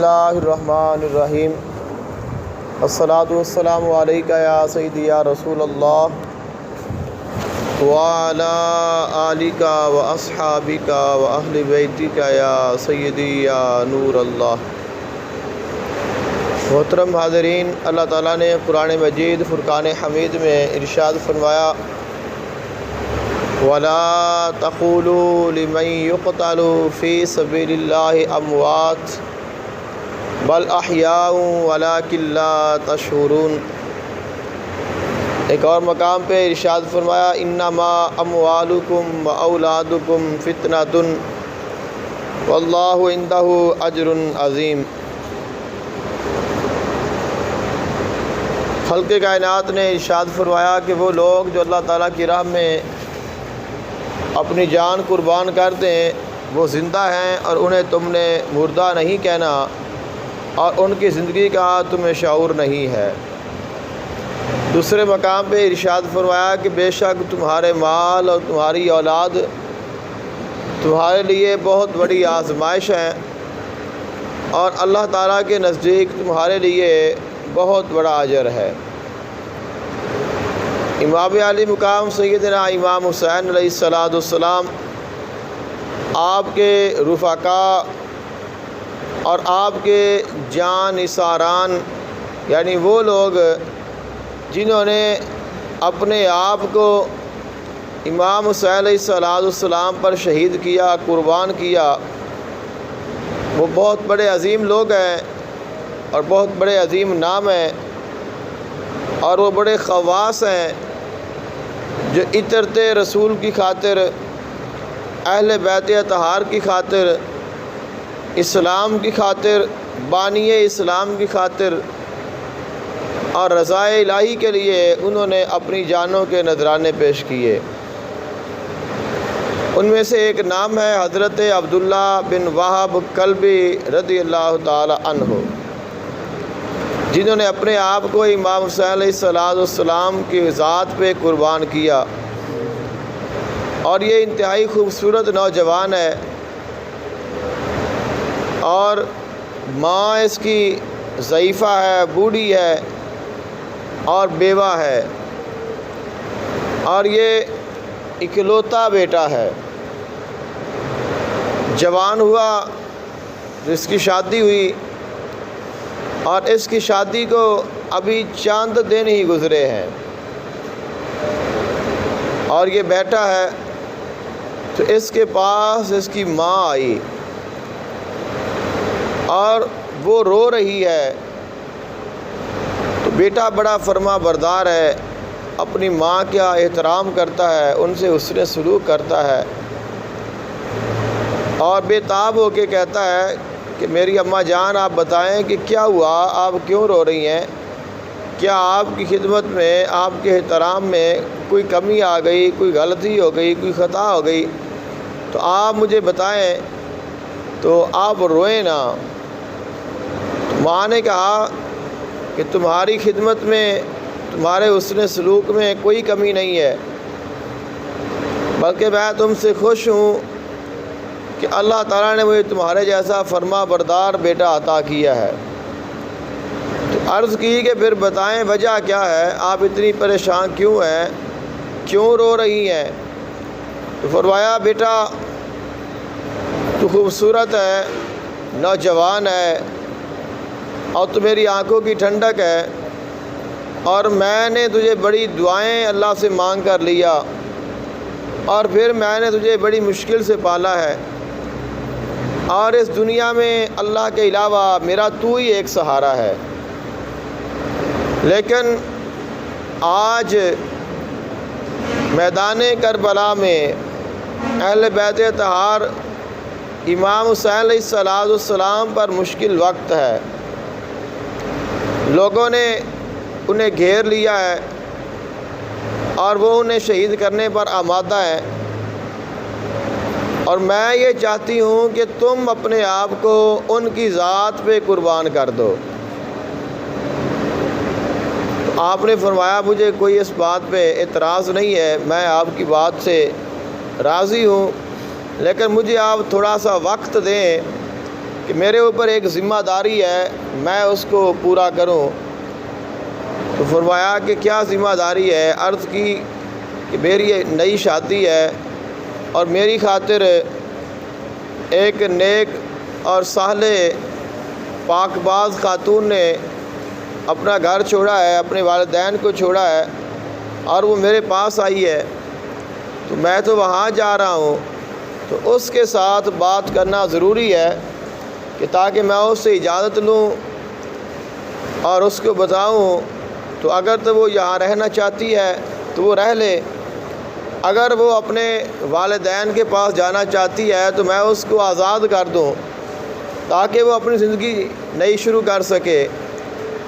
اللہ الرحمن الرحیم الصلاۃ والسلام علیکہ یا سیدی یا رسول اللہ وعلی آلک و اصحابک و اہل بیتک یا سیدی یا نور اللہ۔ محترم حاضرین، اللہ تعالیٰ نے قرآن مجید فرقان حمید میں ارشاد فرمایا، وَلَا تَقُولُوا لِمَن يُقْتَلُ فِي سَبِيلِ اللَّهِ أَمْوَاتٌ بَلْ أَحْيَاءٌ وَلَٰكِن لَّا تَشْعُرُونَ۔ ایک اور مقام پہ ارشاد فرمایا، إِنَّمَا أَمْوَالُكُمْ وَأَوْلَادُكُمْ فِتْنَةٌ وَاللَّهُ عِندَهُ أَجْرٌ عَظِيمٌ۔ خلق کائنات نے ارشاد فرمایا کہ وہ لوگ جو اللہ تعالیٰ کی راہ میں اپنی جان قربان کرتے ہیں وہ زندہ ہیں، اور انہیں تم نے مردہ نہیں کہنا، اور ان کی زندگی کا تمہیں شعور نہیں ہے۔ دوسرے مقام پہ ارشاد فرمایا کہ بے شک تمہارے مال اور تمہاری اولاد تمہارے لیے بہت بڑی آزمائش ہیں، اور اللہ تعالیٰ کے نزدیک تمہارے لیے بہت بڑا اجر ہے۔ امام علی مقام سیدنا امام حسین علیہ السلام آپ کے رفقا اور آپ کے جان نثاران، یعنی وہ لوگ جنہوں نے اپنے آپ کو امام حسین علیہ السلام پر شہید کیا، قربان کیا، وہ بہت بڑے عظیم لوگ ہیں اور بہت بڑے عظیم نام ہیں، اور وہ بڑے خواص ہیں جو عطرت رسول کی خاطر، اہل بیت اطہار کی خاطر، اسلام کی خاطر، بانی اسلام کی خاطر اور رضا الہی کے لیے انہوں نے اپنی جانوں کے نذرانے پیش کیے۔ ان میں سے ایک نام ہے حضرت عبداللہ بن وہب کلبی رضی اللہ تعالی عنہ، جنہوں نے اپنے آپ کو امام حسین علیہ السلام کی ذات پہ قربان کیا، اور یہ انتہائی خوبصورت نوجوان ہے، اور ماں اس کی ضعیفہ ہے، بوڑھی ہے اور بیوہ ہے، اور یہ اکلوتا بیٹا ہے۔ جوان ہوا، اس کی شادی ہوئی، اور اس کی شادی کو ابھی چند دن ہی گزرے ہیں، اور یہ بیٹا ہے تو اس کے پاس اس کی ماں آئی اور وہ رو رہی ہے، تو بیٹا بڑا فرما بردار ہے، اپنی ماں کا احترام کرتا ہے، ان سے حسن سلوک کرتا ہے، اور بے تاب ہو کے کہتا ہے کہ میری اماں جان آپ بتائیں کہ کیا ہوا، آپ کیوں رو رہی ہیں؟ کیا آپ کی خدمت میں، آپ کے احترام میں کوئی کمی آ گئی، کوئی غلطی ہو گئی، کوئی خطا ہو گئی تو آپ مجھے بتائیں، تو آپ روئیں نا۔ ماں نے کہا کہ تمہاری خدمت میں، تمہارے حسن سلوک میں کوئی کمی نہیں ہے، بلکہ میں تم سے خوش ہوں کہ اللہ تعالیٰ نے مجھے تمہارے جیسا فرما بردار بیٹا عطا کیا ہے۔ تو عرض کی کہ پھر بتائیں وجہ کیا ہے، آپ اتنی پریشان کیوں ہیں، کیوں رو رہی ہیں؟ تو فرمایا بیٹا تو خوبصورت ہے، نوجوان ہے، اور تو میری آنکھوں کی ٹھنڈک ہے، اور میں نے تجھے بڑی دعائیں اللہ سے مانگ کر لیا، اور پھر میں نے تجھے بڑی مشکل سے پالا ہے، اور اس دنیا میں اللہ کے علاوہ میرا تو ہی ایک سہارا ہے، لیکن آج میدان کربلا میں اہل بیت اطہار امام حسین علیہ السلام پر مشکل وقت ہے، لوگوں نے انہیں گھیر لیا ہے اور وہ انہیں شہید کرنے پر آمادہ ہیں، اور میں یہ چاہتی ہوں کہ تم اپنے آپ کو ان کی ذات پہ قربان کر دو۔ تو آپ نے فرمایا مجھے کوئی اس بات پہ اعتراض نہیں ہے، میں آپ کی بات سے راضی ہوں، لیکن مجھے آپ تھوڑا سا وقت دیں کہ میرے اوپر ایک ذمہ داری ہے، میں اس کو پورا کروں۔ تو فرمایا کہ کیا ذمہ داری ہے؟ عرض کی کہ میری نئی شادی ہے اور میری خاطر ایک نیک اور صالح پاک باز خاتون نے اپنا گھر چھوڑا ہے، اپنے والدین کو چھوڑا ہے اور وہ میرے پاس آئی ہے، تو میں تو وہاں جا رہا ہوں، تو اس کے ساتھ بات کرنا ضروری ہے کہ تاکہ میں اس سے اجازت لوں اور اس کو بتاؤں، تو اگر تو وہ یہاں رہنا چاہتی ہے تو وہ رہ لے، اگر وہ اپنے والدین کے پاس جانا چاہتی ہے تو میں اس کو آزاد کر دوں تاکہ وہ اپنی زندگی نئی شروع کر سکے۔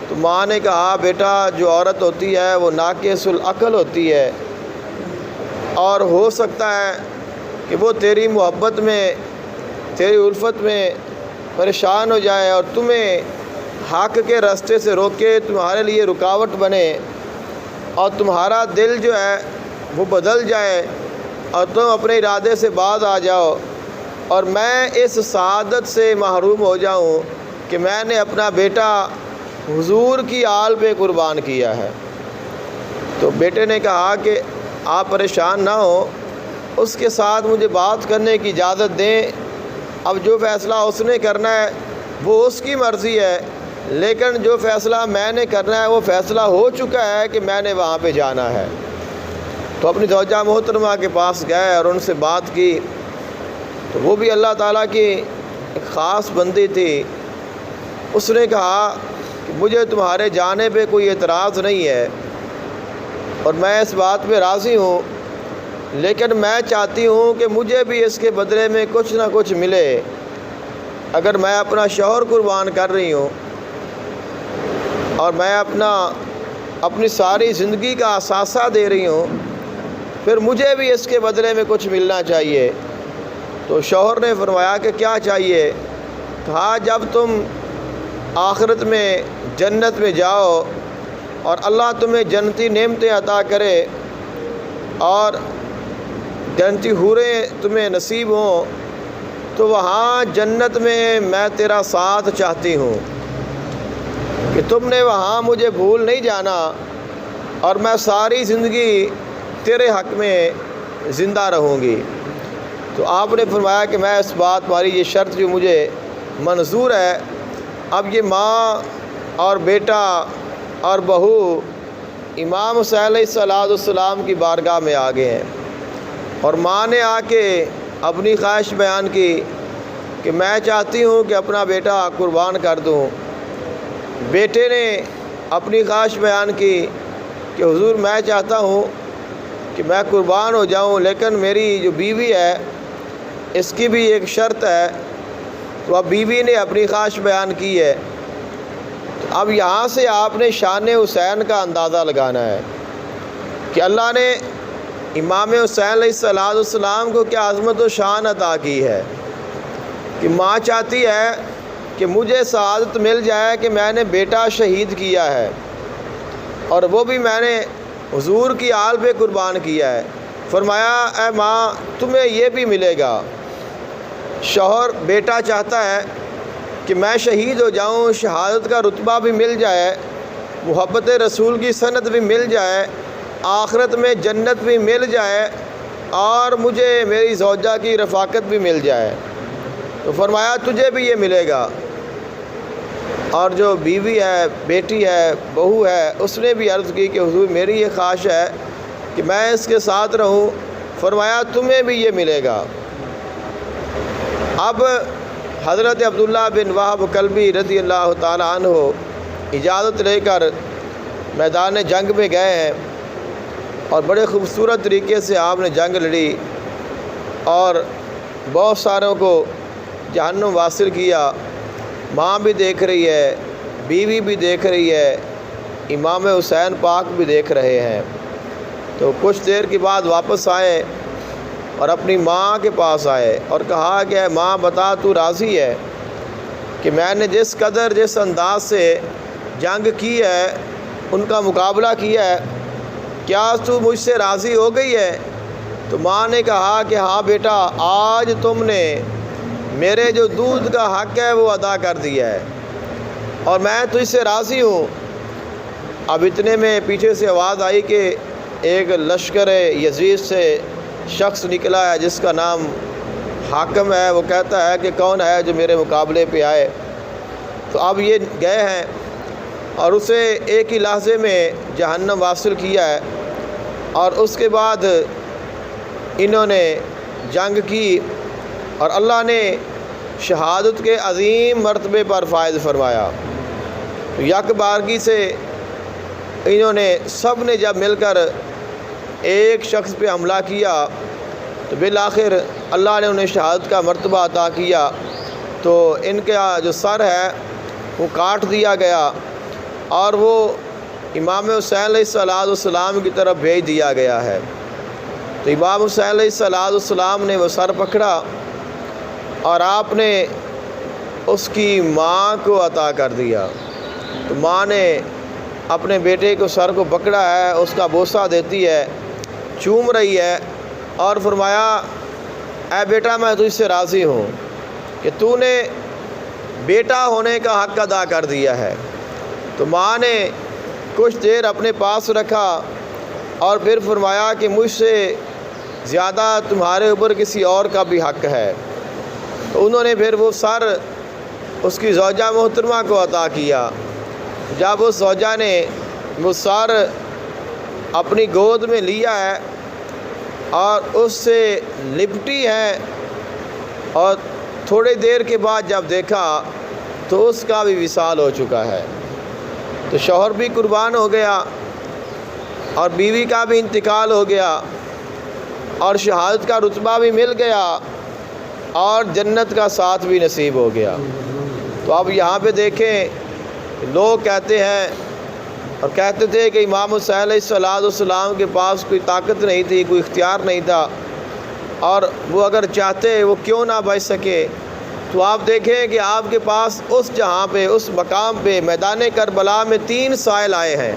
تو ماں نے کہا بیٹا، جو عورت ہوتی ہے وہ ناقص العقل ہوتی ہے، اور ہو سکتا ہے کہ وہ تیری محبت میں، تیری الفت میں پریشان ہو جائے اور تمہیں حق کے راستے سے روکے، تمہارے لیے رکاوٹ بنے اور تمہارا دل جو ہے وہ بدل جائے اور تم اپنے ارادے سے باز آ جاؤ اور میں اس سعادت سے محروم ہو جاؤں کہ میں نے اپنا بیٹا حضور کی آل پہ قربان کیا ہے۔ تو بیٹے نے کہا کہ آپ پریشان نہ ہو، اس کے ساتھ مجھے بات کرنے کی اجازت دیں، اب جو فیصلہ اس نے کرنا ہے وہ اس کی مرضی ہے، لیکن جو فیصلہ میں نے کرنا ہے وہ فیصلہ ہو چکا ہے کہ میں نے وہاں پہ جانا ہے۔ تو اپنی زوجہ محترمہ کے پاس گئے اور ان سے بات کی، تو وہ بھی اللہ تعالیٰ کی ایک خاص بندی تھی۔ اس نے کہا کہ مجھے تمہارے جانے پہ کوئی اعتراض نہیں ہے اور میں اس بات پہ راضی ہوں، لیکن میں چاہتی ہوں کہ مجھے بھی اس کے بدلے میں کچھ نہ کچھ ملے۔ اگر میں اپنا شوہر قربان کر رہی ہوں اور میں اپنی ساری زندگی کا اثاثہ دے رہی ہوں، پھر مجھے بھی اس کے بدلے میں کچھ ملنا چاہیے۔ تو شوہر نے فرمایا کہ کیا چاہیے؟ کہا جب تم آخرت میں جنت میں جاؤ اور اللہ تمہیں جنتی نعمتیں عطا کرے اور جنتی حوریں تمہیں نصیب ہوں، تو وہاں جنت میں تیرا ساتھ چاہتی ہوں کہ تم نے وہاں مجھے بھول نہیں جانا اور میں ساری زندگی تیرے حق میں زندہ رہوں گی۔ تو آپ نے فرمایا کہ میں اس بات تمہاری یہ شرط جو مجھے منظور ہے۔ اب یہ ماں اور بیٹا اور بہو امام حسین علیہ السلام کی بارگاہ میں آ گئے ہیں، اور ماں نے آ کے اپنی خواہش بیان کی کہ میں چاہتی ہوں کہ اپنا بیٹا قربان کر دوں۔ بیٹے نے اپنی خواہش بیان کی کہ حضور میں چاہتا ہوں کہ میں قربان ہو جاؤں، لیکن میری جو بیوی ہے اس کی بھی ایک شرط ہے۔ تو اب بیوی نے اپنی خواہش بیان کی ہے۔ تو اب یہاں سے آپ نے شان حسین کا اندازہ لگانا ہے کہ اللہ نے امام حسین علیہ السلام کو کیا عظمت و شان عطا کی ہے کہ ماں چاہتی ہے کہ مجھے سعادت مل جائے کہ میں نے بیٹا شہید کیا ہے اور وہ بھی میں نے حضور کی آل پہ قربان کیا ہے۔ فرمایا اے ماں تمہیں یہ بھی ملے گا۔ شوہر بیٹا چاہتا ہے کہ میں شہید ہو جاؤں، شہادت کا رتبہ بھی مل جائے، محبت رسول کی سند بھی مل جائے، آخرت میں جنت بھی مل جائے اور مجھے میری زوجہ کی رفاقت بھی مل جائے۔ تو فرمایا تجھے بھی یہ ملے گا۔ اور جو بیوی ہے، بیٹی ہے، بہو ہے، اس نے بھی عرض کی کہ حضور میری یہ خواہش ہے کہ میں اس کے ساتھ رہوں۔ فرمایا تمہیں بھی یہ ملے گا۔ اب حضرت عبداللہ بن وہب کلبی رضی اللہ تعالیٰ عنہ اجازت لے کر میدان جنگ میں گئے ہیں اور بڑے خوبصورت طریقے سے آپ نے جنگ لڑی اور بہت ساروں کو جہنم واصل کیا۔ ماں بھی دیکھ رہی ہے، بیوی بھی دیکھ رہی ہے، امام حسین پاک بھی دیکھ رہے ہیں۔ تو کچھ دیر کے بعد واپس آئے اور اپنی ماں کے پاس آئے اور کہا کہ اے ماں بتا تو راضی ہے کہ میں نے جس قدر جس انداز سے جنگ کی ہے، ان کا مقابلہ کیا ہے، کیا تو مجھ سے راضی ہو گئی ہے؟ تو ماں نے کہا کہ ہاں بیٹا، آج تم نے میرے جو دودھ کا حق ہے وہ ادا کر دیا ہے اور میں تجھ سے راضی ہوں۔ اب اتنے میں پیچھے سے آواز آئی کہ ایک لشکر یزید سے شخص نکلا ہے جس کا نام حاکم ہے، وہ کہتا ہے کہ کون ہے جو میرے مقابلے پہ آئے۔ تو اب یہ گئے ہیں اور اسے ایک ہی لحظے میں جہنم واصل کیا ہے، اور اس کے بعد انہوں نے جنگ کی اور اللہ نے شہادت کے عظیم مرتبے پر فائز فرمایا۔ یک بارگی سے انہوں نے سب نے جب مل کر ایک شخص پہ حملہ کیا تو بالآخر اللہ نے انہیں شہادت کا مرتبہ عطا کیا، تو ان کا جو سر ہے وہ کاٹ دیا گیا اور وہ امام حسین علیہ السلام کی طرف بھیج دیا گیا ہے۔ تو امام حسین علیہ السلام نے وہ سر پکڑا اور آپ نے اس کی ماں کو عطا کر دیا۔ تو ماں نے اپنے بیٹے کو سر کو پکڑا ہے، اس کا بوسہ دیتی ہے، چوم رہی ہے اور فرمایا اے بیٹا میں تجھ سے راضی ہوں کہ تو نے بیٹا ہونے کا حق ادا کر دیا ہے۔ تو ماں نے کچھ دیر اپنے پاس رکھا اور پھر فرمایا کہ مجھ سے زیادہ تمہارے اوپر کسی اور کا بھی حق ہے۔ تو انہوں نے پھر وہ سر اس کی زوجہ محترمہ کو عطا کیا۔ جب اس زوجہ نے وہ سر اپنی گود میں لیا ہے اور اس سے لپٹی ہے، اور تھوڑی دیر کے بعد جب دیکھا تو اس کا بھی وصال ہو چکا ہے، تو شوہر بھی قربان ہو گیا اور بیوی کا بھی انتقال ہو گیا اور شہادت کا رتبہ بھی مل گیا اور جنت کا ساتھ بھی نصیب ہو گیا۔ تو اب یہاں پہ دیکھیں، لوگ کہتے ہیں اور کہتے تھے کہ امام حسین علیہ السلام کے پاس کوئی طاقت نہیں تھی، کوئی اختیار نہیں تھا، اور وہ اگر چاہتے وہ کیوں نہ بچ سکے۔ تو آپ دیکھیں کہ آپ کے پاس اس جہاں پہ، اس مقام پہ، میدان کربلا میں 3 سائل آئے ہیں،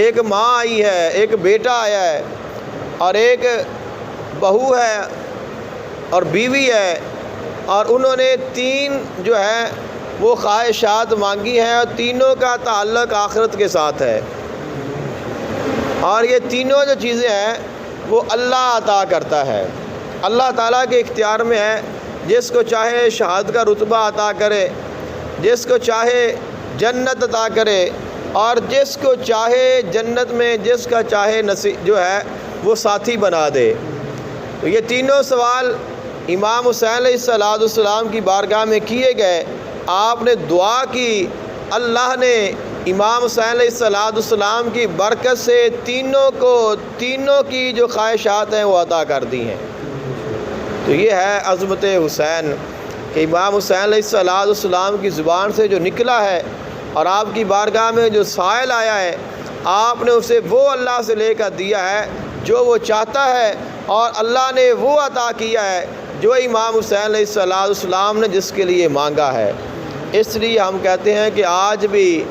ایک ماں آئی ہے، ایک بیٹا آیا ہے اور ایک بہو ہے اور بیوی ہے، اور انہوں نے 3 جو ہے وہ خواہشات مانگی ہیں اور تینوں کا تعلق آخرت کے ساتھ ہے، اور یہ تینوں جو چیزیں ہیں وہ اللہ عطا کرتا ہے، اللہ تعالیٰ کے اختیار میں ہے۔ جس کو چاہے شہادت کا رتبہ عطا کرے، جس کو چاہے جنت عطا کرے، اور جس کو چاہے جنت میں جس کا چاہے نصیب جو ہے وہ ساتھی بنا دے۔ تو یہ تینوں سوال امام حسین علیہ السلام کی بارگاہ میں کیے گئے، آپ نے دعا کی، اللہ نے امام حسین علیہ السلام کی برکت سے تینوں کی جو خواہشات ہیں وہ عطا کر دی ہیں۔ تو یہ ہے عظمت حسین کہ امام حسین علیہ السلام کی زبان سے جو نکلا ہے اور آپ کی بارگاہ میں جو سائل آیا ہے، آپ نے اسے وہ اللہ سے لے کر دیا ہے جو وہ چاہتا ہے، اور اللہ نے وہ عطا کیا ہے جو امام حسین علیہ السلام نے جس کے لیے مانگا ہے۔ اس لیے ہم کہتے ہیں کہ آج بھی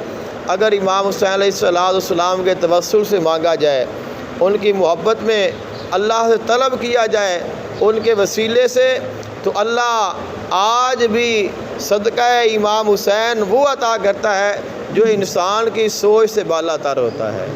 اگر امام حسین علیہ السلام کے توسل سے مانگا جائے، ان کی محبت میں اللہ سے طلب کیا جائے ان کے وسیلے سے، تو اللہ آج بھی صدقہ امام حسین وہ عطا کرتا ہے جو انسان کی سوچ سے بالا تر ہوتا ہے۔